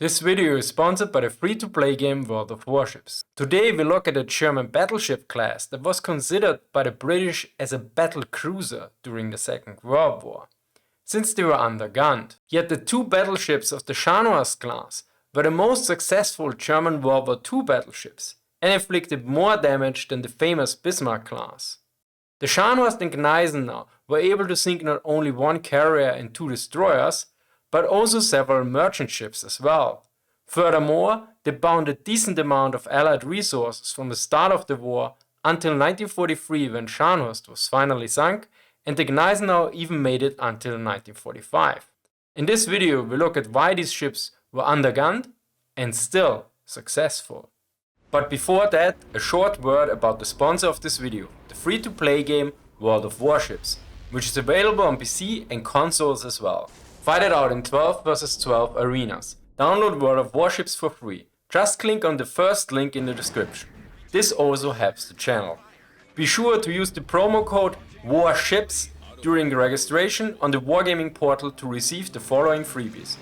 This video is sponsored by the free-to-play game World of Warships. Today we look at a German battleship class that was considered by the British as a battle cruiser during the Second World War, since they were undergunned. Yet the two battleships of the Scharnhorst class were the most successful German World War II battleships and inflicted more damage than the famous Bismarck class. The Scharnhorst and Gneisenau were able to sink not only one carrier and two destroyers, but also several merchant ships as well. Furthermore, they bound a decent amount of Allied resources from the start of the war until 1943 when Scharnhorst was finally sunk, and the Gneisenau even made it until 1945. In this video we look at why these ships were undergunned and still successful. But before that, a short word about the sponsor of this video, the free-to-play game World of Warships, which is available on PC and consoles as well. Fight it out in 12 vs 12 arenas. Download World of Warships for free. Just click on the first link in the description. This also helps the channel. Be sure to use the promo code WARSHIPS during the registration on the Wargaming portal to receive the following freebies: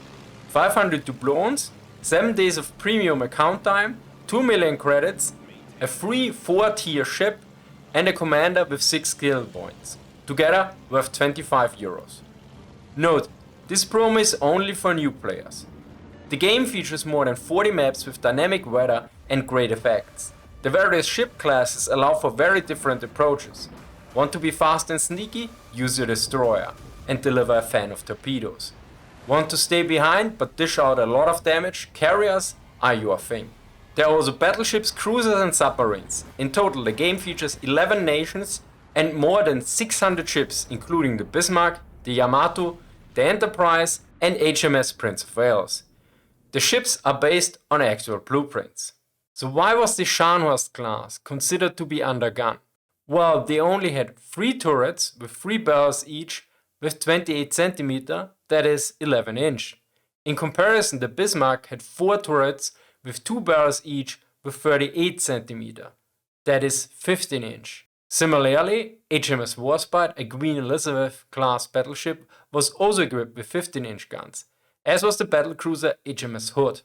500 doubloons, 7 days of premium account time, 2 million credits, a free 4-tier ship, and a commander with 6 skill points, together worth 25 euros. Note, this promo is only for new players. The game features more than 40 maps with dynamic weather and great effects. The various ship classes allow for very different approaches. Want to be fast and sneaky? Use your destroyer and deliver a fan of torpedoes. Want to stay behind but dish out a lot of damage? Carriers are your thing. There are also battleships, cruisers and submarines. In total the game features 11 nations and more than 600 ships, including the Bismarck, the Yamato, the Enterprise and HMS Prince of Wales. The ships are based on actual blueprints. So why was the Scharnhorst class considered to be undergunned? Well, they only had 3 turrets with 3 barrels each with 28 cm, that is 11 inch. In comparison, the Bismarck had 4 turrets with 2 barrels each with 38 cm, that is 15 inch. Similarly, HMS Warspite, a Queen Elizabeth class battleship, was also equipped with 15-inch guns, as was the battlecruiser HMS Hood.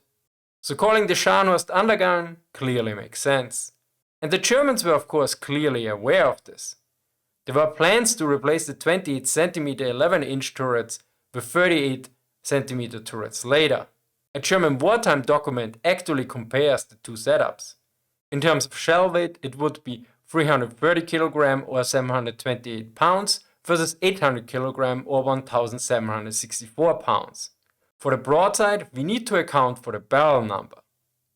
So calling the Scharnhorst undergun clearly makes sense. And the Germans were of course clearly aware of this. There were plans to replace the 28 cm 11-inch turrets with 38 cm turrets later. A German wartime document actually compares the two setups. In terms of shell weight, it would be 330 kg or 728 pounds versus 800 kg or 1764 pounds. For the broadside, we need to account for the barrel number.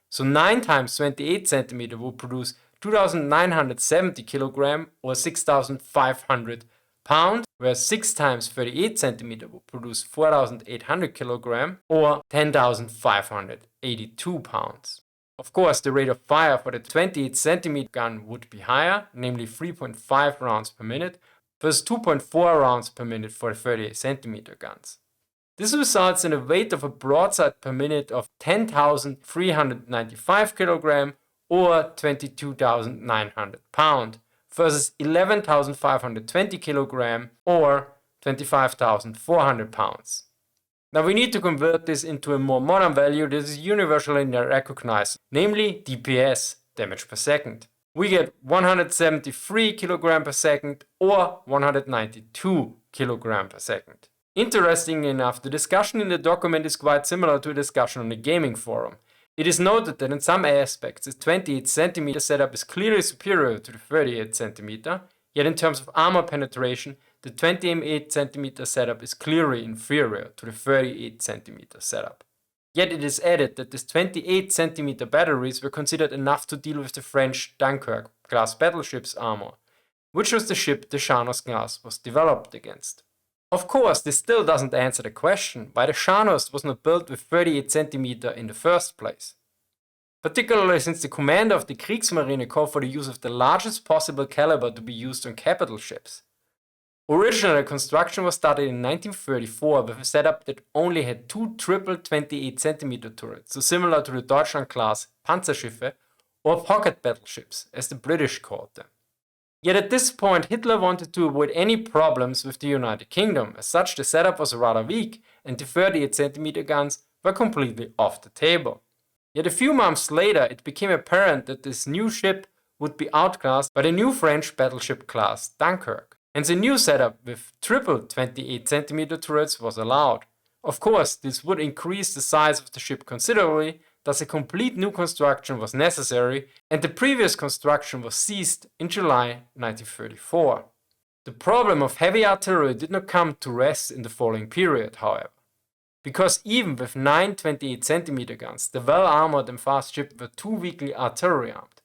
So 9 times 28 cm would produce 2970 kg or 6500 pounds, whereas 6 times 38 cm would produce 4800 kg or 10,582 pounds. Of course, the rate of fire for the 28 cm gun would be higher, namely 3.5 rounds per minute, versus 2.4 rounds per minute for the 38 cm guns. This results in a weight of a broadside per minute of 10,395 kg or 22,900 pounds, versus 11,520 kg or 25,400 pounds. Now we need to convert this into a more modern value that is universally recognized, namely DPS, damage per second. We get 173 kg per second or 192 kg per second. Interestingly enough, the discussion in the document is quite similar to a discussion on the gaming forum. It is noted that in some aspects the 28 cm setup is clearly superior to the 38 cm, yet in terms of armor penetration, the 28 cm setup is clearly inferior to the 38 cm setup. Yet it is added that these 28 cm batteries were considered enough to deal with the French Dunkirk class battleship's armor, which was the ship the Scharnhorst class was developed against. Of course, this still doesn't answer the question why the Scharnhorst was not built with 38 cm in the first place. Particularly since the commander of the Kriegsmarine called for the use of the largest possible caliber to be used on capital ships. Originally, construction was started in 1934 with a setup that only had 2 triple 28 cm turrets, so similar to the Deutschen class Panzerschiffe or pocket battleships, as the British called them. Yet at this point Hitler wanted to avoid any problems with the United Kingdom, as such the setup was rather weak and the 38 cm guns were completely off the table. Yet a few months later it became apparent that this new ship would be outclassed by the new French battleship class Dunkirk. Hence a new setup with triple 28cm turrets was allowed. Of course, this would increase the size of the ship considerably, thus a complete new construction was necessary, and the previous construction was ceased in July 1934. The problem of heavy artillery did not come to rest in the following period, however. Because even with 9 28cm guns, the well-armored and fast ships were too weakly artillery armed.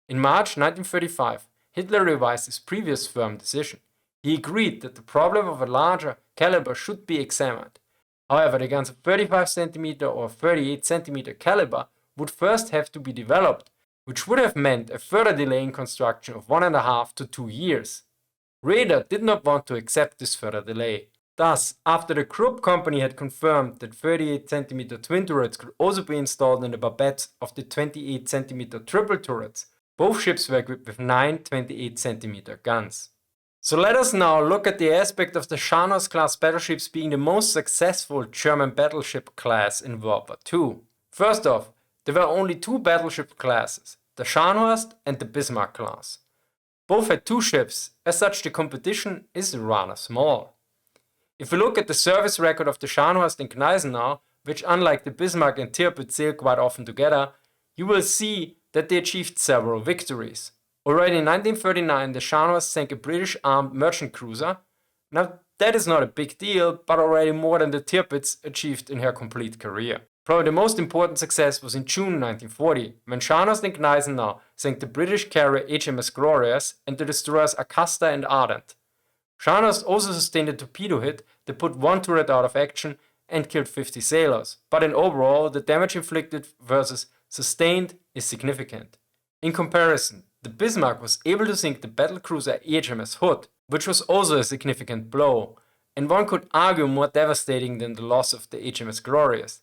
In March 1935, Hitler revised his previous firm decision. He agreed that the problem of a larger caliber should be examined. However, the guns of 35cm or 38cm caliber would first have to be developed, which would have meant a further delay in construction of 1.5 to 2 years. Röhr did not want to accept this further delay. Thus, after the Krupp company had confirmed that 38cm twin turrets could also be installed in the barbettes of the 28cm triple turrets, both ships were equipped with 9 28cm guns. So let us now look at the aspect of the Scharnhorst class battleships being the most successful German battleship class in World War II. First off, there were only two battleship classes, the Scharnhorst and the Bismarck class. Both had two ships, as such the competition is rather small. If we look at the service record of the Scharnhorst and Gneisenau, which unlike the Bismarck and Tirpitz sail quite often together, you will see that they achieved several victories. Already in 1939 the Scharnhorst sank a British armed merchant cruiser. Now that is not a big deal, but already more than the Tirpitz achieved in her complete career. Probably the most important success was in June 1940, when Scharnhorst and Gneisenau sank the British carrier HMS Glorious and the destroyers Acasta and Ardent. Scharnhorst also sustained a torpedo hit that put one turret out of action and killed 50 sailors, but in overall the damage inflicted versus sustained is significant. In comparison, the Bismarck was able to sink the battlecruiser HMS Hood, which was also a significant blow, and one could argue more devastating than the loss of the HMS Glorious.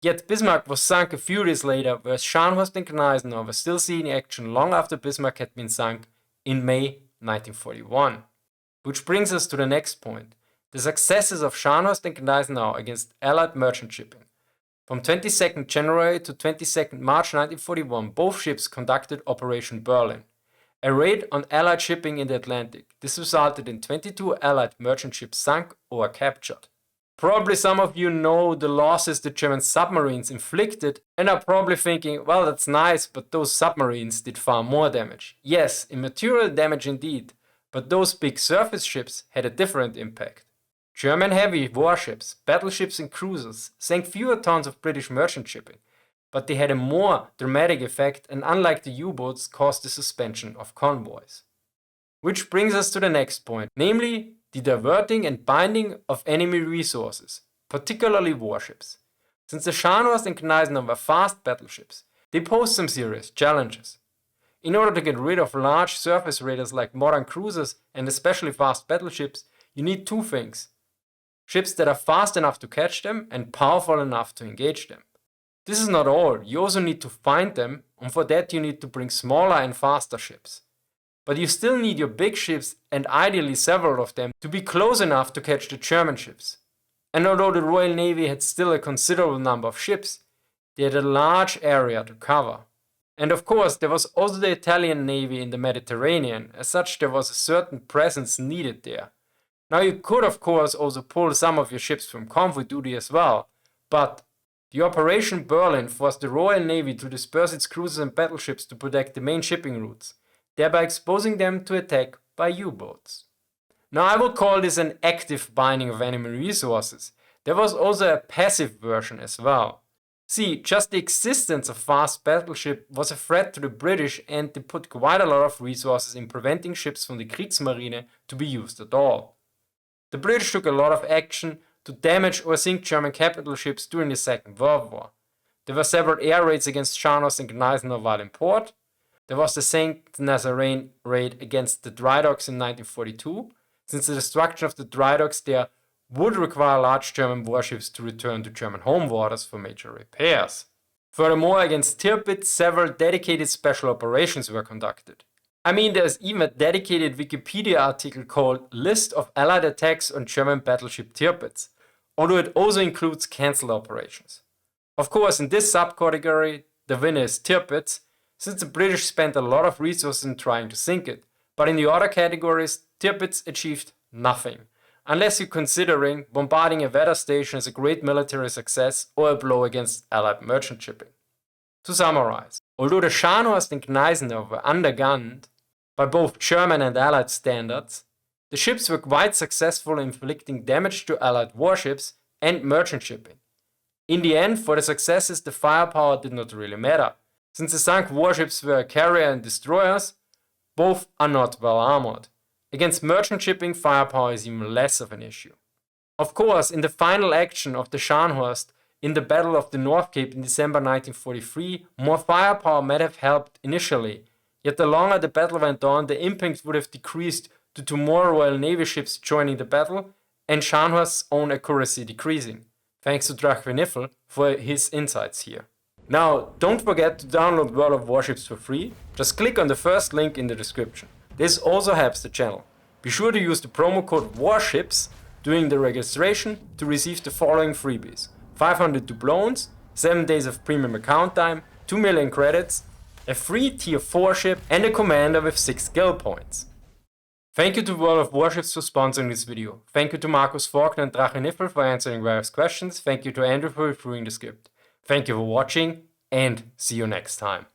Yet Bismarck was sunk a few days later, whereas Scharnhorst and Gneisenau were still seeing action long after Bismarck had been sunk in May 1941. Which brings us to the next point, the successes of Scharnhorst and Gneisenau against Allied merchant shipping. From 22nd January to 22nd March 1941, both ships conducted Operation Berlin, a raid on Allied shipping in the Atlantic. This resulted in 22 Allied merchant ships sunk or captured. Probably some of you know the losses the German submarines inflicted and are probably thinking, well, that's nice, but those submarines did far more damage. Yes, in material damage indeed, but those big surface ships had a different impact. German heavy warships, battleships and cruisers sank fewer tons of British merchant shipping, but they had a more dramatic effect and unlike the U-boats caused the suspension of convoys. Which brings us to the next point, namely the diverting and binding of enemy resources, particularly warships. Since the Scharnhorst and Gneisenau were fast battleships, they posed some serious challenges. In order to get rid of large surface raiders like modern cruisers and especially fast battleships, you need two things. Ships that are fast enough to catch them and powerful enough to engage them. This is not all, you also need to find them, and for that you need to bring smaller and faster ships. But you still need your big ships and ideally several of them to be close enough to catch the German ships. And although the Royal Navy had still a considerable number of ships, they had a large area to cover. And of course there was also the Italian Navy in the Mediterranean, as such there was a certain presence needed there. Now you could of course also pull some of your ships from convoy duty as well, but the Operation Berlin forced the Royal Navy to disperse its cruisers and battleships to protect the main shipping routes, thereby exposing them to attack by U-boats. Now I will call this an active binding of enemy resources. There was also a passive version as well. See, just the existence of fast battleship was a threat to the British and they put quite a lot of resources in preventing ships from the Kriegsmarine to be used at all. The British took a lot of action to damage or sink German capital ships during the Second World War. There were several air raids against Scharnhorst and Gneisenau while in port. There was the St. Nazarene raid against the dry docks in 1942, since the destruction of the dry docks there would require large German warships to return to German home waters for major repairs. Furthermore, against Tirpitz, several dedicated special operations were conducted. I mean, there's even a dedicated Wikipedia article called List of Allied Attacks on German Battleship Tirpitz, although it also includes cancelled operations. Of course, in this subcategory, the winner is Tirpitz, since the British spent a lot of resources in trying to sink it. But in the other categories, Tirpitz achieved nothing, unless you're considering bombarding a weather station as a great military success or a blow against Allied merchant shipping. To summarize, although the Scharnhorst and Gneisenau were undergunned by both German and Allied standards, the ships were quite successful in inflicting damage to Allied warships and merchant shipping. In the end, for the successes, the firepower did not really matter. Since the sunk warships were carrier and destroyers, both are not well armored. Against merchant shipping, firepower is even less of an issue. Of course, in the final action of the Scharnhorst in the Battle of the North Cape in December 1943, more firepower might have helped initially, yet the longer the battle went on, the impact would have decreased due to more Royal Navy ships joining the battle and Scharnhorst's own accuracy decreasing. Thanks to Drachwe-Niffel for his insights here. Now, don't forget to download World of Warships for free. Just click on the first link in the description. This also helps the channel. Be sure to use the promo code WARSHIPS during the registration to receive the following freebies: 500 doubloons, 7 days of premium account time, 2 million credits, a free tier 4 ship, and a commander with 6 skill points. Thank you to World of Warships for sponsoring this video. Thank you to Markus Faulkner and Drachwe-Niffel for answering various questions. Thank you to Andrew for reviewing the script. Thank you for watching, and see you next time.